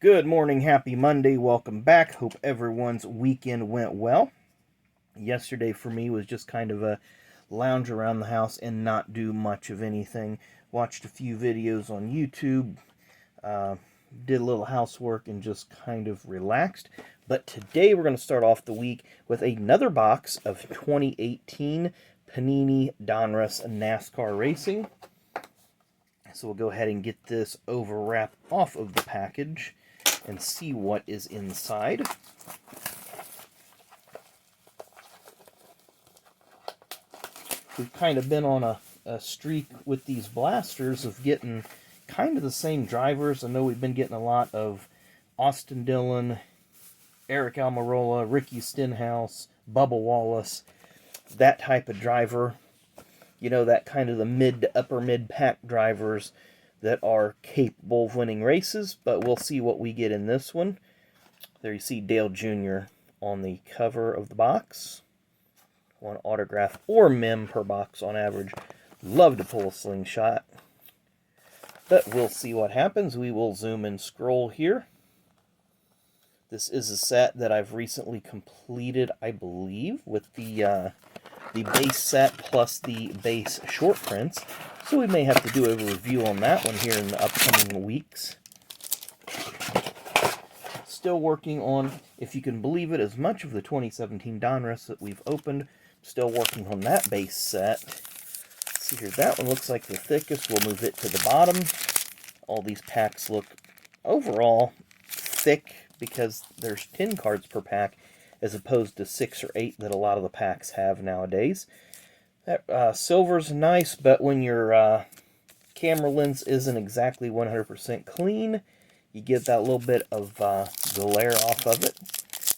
Good morning, happy Monday, welcome back. Hope everyone's weekend went well. Yesterday for me was just kind of a lounge around the house and not do much of anything. Watched a few videos on YouTube, did a little housework, and just kind of relaxed. But today we're going to start off the week with another box of 2018 Panini Donruss Nascar Racing. So we'll go ahead and get this overwrap off of the package and see what is inside. We've kind of been on a streak with these blasters of getting kind of the same drivers. I know we've been getting a lot of Austin Dillon, Eric Almirola, Ricky Stenhouse, Bubba Wallace, that type of driver. You know, that kind of the mid to upper mid pack drivers that are capable of winning races, but we'll see what we get in this one. There you see Dale Jr. on the cover of the box. One autograph or mem per box on average. Love to pull a slingshot, but we'll see what happens. We will zoom and scroll here. This is a set that I've recently completed, I believe, with the base set plus the base short prints. So we may have to do a review on that one here in the upcoming weeks. Still working on, if you can believe it, as much of the 2017 Donruss that we've opened. Still working on that base set. Let's see here, that one looks like the thickest. We'll move it to the bottom. All these packs look overall thick because there's 10 cards per pack as opposed to 6 or 8 that a lot of the packs have nowadays. That silver's nice, but when your camera lens isn't exactly 100% clean, you get that little bit of glare off of it.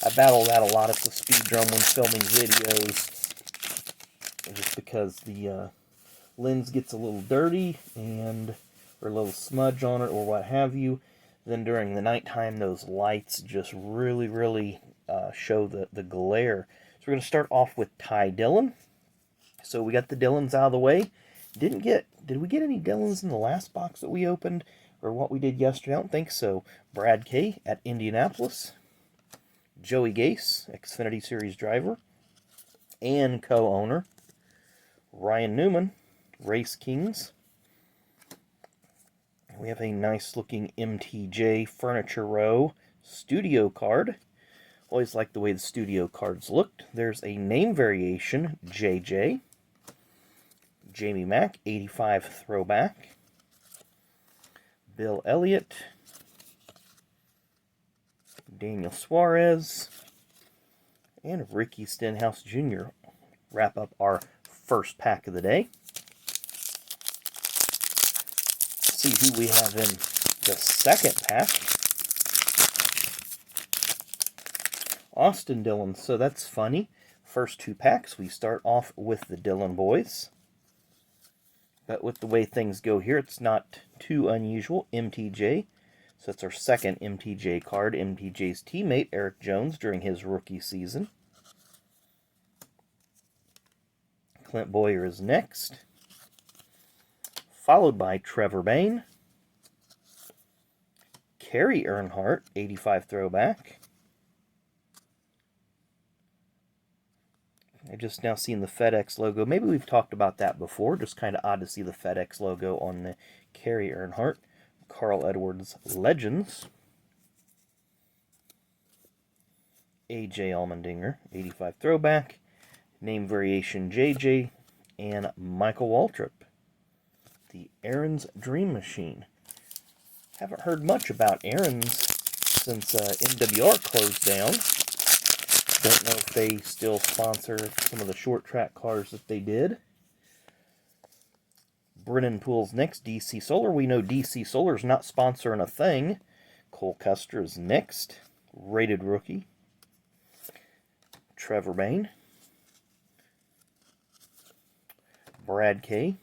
I battle that a lot at the speed drum when filming videos, just because the lens gets a little dirty and or a little smudge on it or what have you. Then during the nighttime, those lights just really show the glare. So we're going to start off with Ty Dillon. So we got the Dillons out of the way. Did we get any Dillons in the last box that we opened? Or what we did yesterday? I don't think so. Brad K. at Indianapolis. Joey Gase, Xfinity Series driver and co-owner. Ryan Newman, Race Kings. We have a nice looking MTJ Furniture Row studio card. Always like the way the studio cards looked. There's a name variation, JJ. Jamie Mack, 85 throwback. Bill Elliott. Daniel Suarez. And Ricky Stenhouse Jr. wrap up our first pack of the day. See who we have in the second pack. Austin Dillon, so that's funny. First two packs, we start off with the Dillon boys. But with the way things go here, it's not too unusual. MTJ, so that's our second MTJ card. MTJ's teammate, Eric Jones, during his rookie season. Clint Boyer is next. Followed by Trevor Bayne. Kerry Earnhardt, 85 throwback. I just now seen the FedEx logo. Maybe we've talked about that before. Just kind of odd to see the FedEx logo on the Kerry Earnhardt. Carl Edwards Legends. AJ Allmendinger, 85 throwback. Name variation JJ. And Michael Waltrip. The Aaron's Dream Machine. Haven't heard much about Aaron's since MWR closed down. Don't know if they still sponsor some of the short track cars that they did. Brennan Poole's next, DC Solar. We know DC Solar's not sponsoring a thing. Cole Custer is next. Rated rookie. Trevor Bayne. Brad K.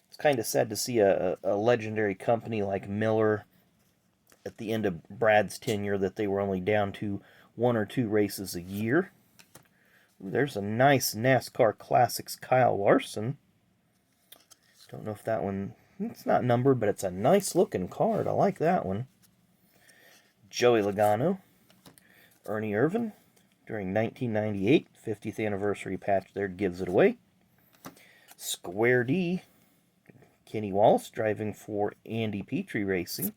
It's kind of sad to see a legendary company like Miller at the end of Brad's tenure that they were only down to 1 or 2 races a year. Ooh, there's a nice NASCAR Classics Kyle Larson. Don't know if that one, it's not numbered, but it's a nice looking card. I like that one. Joey Logano, Ernie Irvan, during 1998, 50th anniversary patch there gives it away. Square D, Kenny Wallace, driving for Andy Petrie Racing.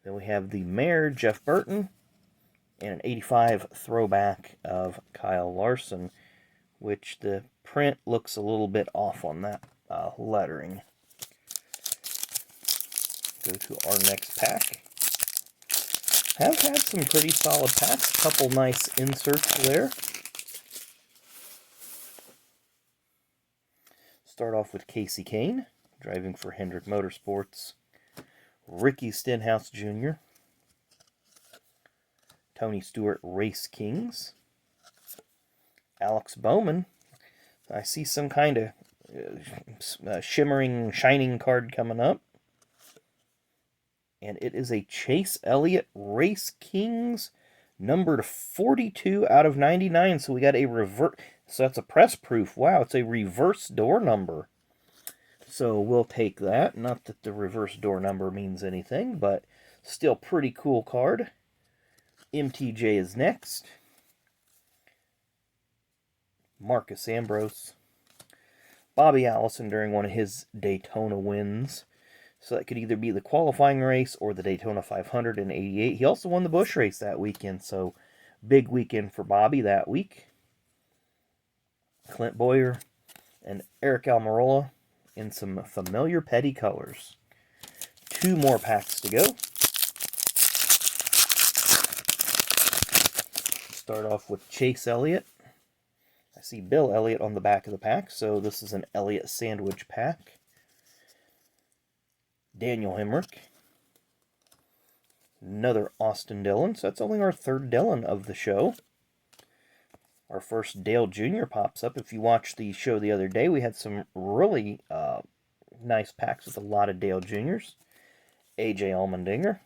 Then we have the Mayor, Jeff Burton, and an 85 throwback of Kyle Larson, which the print looks a little bit off on that lettering. Go to our next pack. Have had some pretty solid packs. A couple nice inserts there. Start off with Casey Kane, driving for Hendrick Motorsports. Ricky Stenhouse Jr. Tony Stewart Race Kings. Alex Bowman. I see some kind of shimmering, shining card coming up. And it is a Chase Elliott Race Kings, numbered 42 out of 99. So we got a reverse. So that's a press proof. Wow, it's a reverse door number. So we'll take that. Not that the reverse door number means anything, but still pretty cool card. MTJ is next. Marcus Ambrose. Bobby Allison during one of his Daytona wins. So that could either be the qualifying race or the Daytona 500 in '88. He also won the Busch race that weekend, so big weekend for Bobby that week. Clint Boyer and Eric Almirola in some familiar petty colors. 2 more packs to go. Start off with Chase Elliott. I see Bill Elliott on the back of the pack, so this is an Elliott sandwich pack. Daniel Hemrick. Another Austin Dillon. So that's only our 3rd Dillon of the show. Our first Dale Jr. pops up. If you watched the show the other day, we had some really nice packs with a lot of Dale Jr.'s. AJ Allmendinger.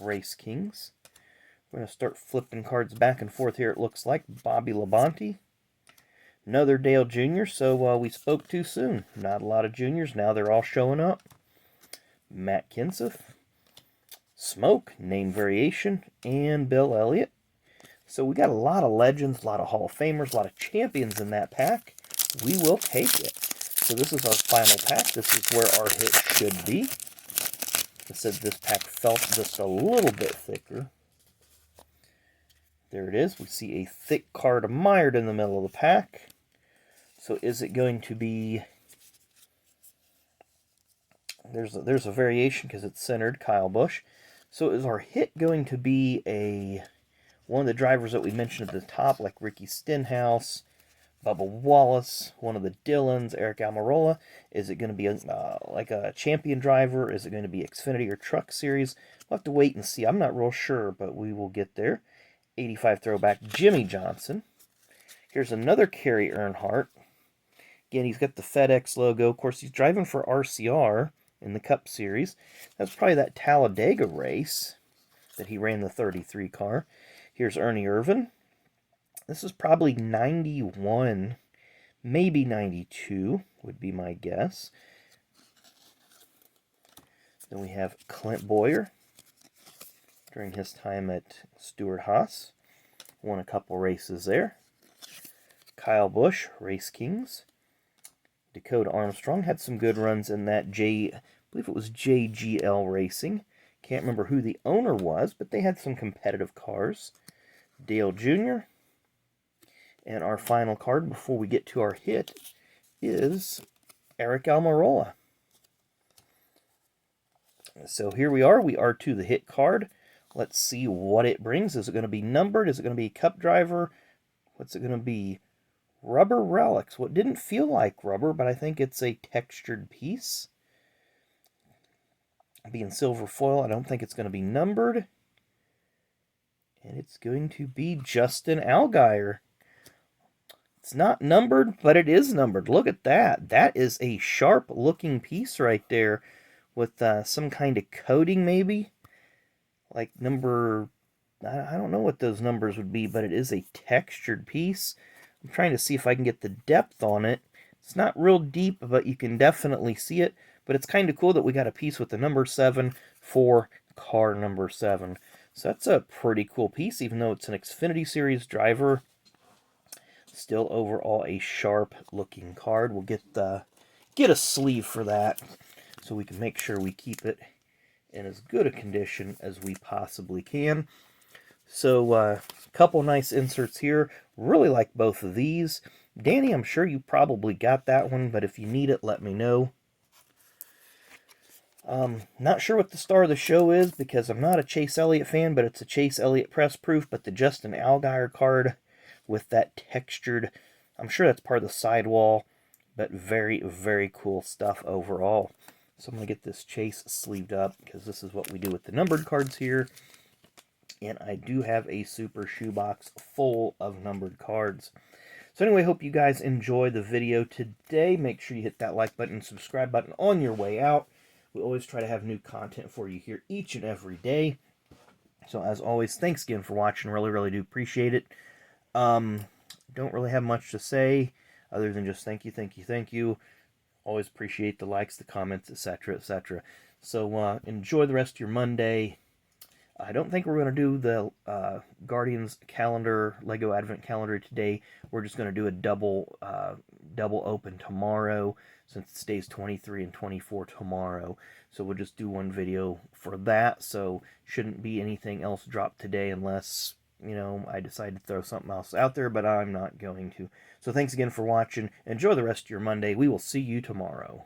Race Kings. We're going to start flipping cards back and forth here, it looks like. Bobby Labonte. Another Dale Jr., so we spoke too soon. Not a lot of juniors. Now they're all showing up. Matt Kenseth, Smoke, name variation, and Bill Elliott. So we got a lot of legends, a lot of Hall of Famers, a lot of champions in that pack. We will take it. So this is our final pack. This is where our hit should be. I said this pack felt just a little bit thicker. There it is. We see a thick card mired in the middle of the pack. So is it going to be... There's a variation because it's centered, Kyle Busch. So is our hit going to be one of the drivers that we mentioned at the top, like Ricky Stenhouse, Bubba Wallace, one of the Dillons, Eric Almirola? Is it going to be like a champion driver? Is it going to be Xfinity or Truck Series? We'll have to wait and see. I'm not real sure, but we will get there. 85 throwback, Jimmy Johnson. Here's another Kerry Earnhardt. Again, he's got the FedEx logo. Of course, he's driving for RCR in the Cup Series. That's probably that Talladega race that he ran the 33 car. Here's Ernie Irvan. This is probably 91, maybe 92 would be my guess. Then we have Clint Boyer during his time at Stewart-Haas. Won a couple races there. Kyle Busch, Race Kings. Dakota Armstrong had some good runs in that I believe it was JGL Racing. Can't remember who the owner was, but they had some competitive cars. Dale Jr. And our final card before we get to our hit is Eric Almirola. So here we are. We are to the hit card. Let's see what it brings. Is it going to be numbered? Is it going to be Cup Driver? What's it going to be? Rubber Relics. What didn't feel like rubber, but I think it's a textured piece. Being silver foil, I don't think it's going to be numbered. And it's going to be Justin Allgaier. It's not numbered, but it is numbered. Look at that. That is a sharp-looking piece right there with some kind of coating, maybe. Like number... I don't know what those numbers would be, but it is a textured piece. I'm trying to see if I can get the depth on it. It's not real deep, but you can definitely see it. But it's kind of cool that we got a piece with the number 7 for car number 7. So that's a pretty cool piece, even though it's an Xfinity Series driver. Still overall a sharp looking card. We'll get a sleeve for that so we can make sure we keep it in as good a condition as we possibly can. So a couple nice inserts here. Really like both of these. Danny, I'm sure you probably got that one, but if you need it, let me know. Not sure what the star of the show is because I'm not a Chase Elliott fan, but it's a Chase Elliott press proof. But the Justin Allgaier card with that textured, I'm sure that's part of the sidewall, but very, very cool stuff overall. So I'm going to get this Chase sleeved up because this is what we do with the numbered cards here. And I do have a super shoebox full of numbered cards. So anyway, hope you guys enjoy the video today. Make sure you hit that like button and subscribe button on your way out. We always try to have new content for you here each and every day. So as always, thanks again for watching. Really, really do appreciate it. Don't really have much to say other than just thank you, thank you, thank you. Always appreciate the likes, the comments, etc., etc. So enjoy the rest of your Monday. I don't think we're going to do the Guardians calendar, Lego Advent calendar today. We're just going to do a double open tomorrow, since it's days 23 and 24 tomorrow. So we'll just do one video for that. So shouldn't be anything else dropped today unless, you know, I decide to throw something else out there, but I'm not going to. So thanks again for watching. Enjoy the rest of your Monday. We will see you tomorrow.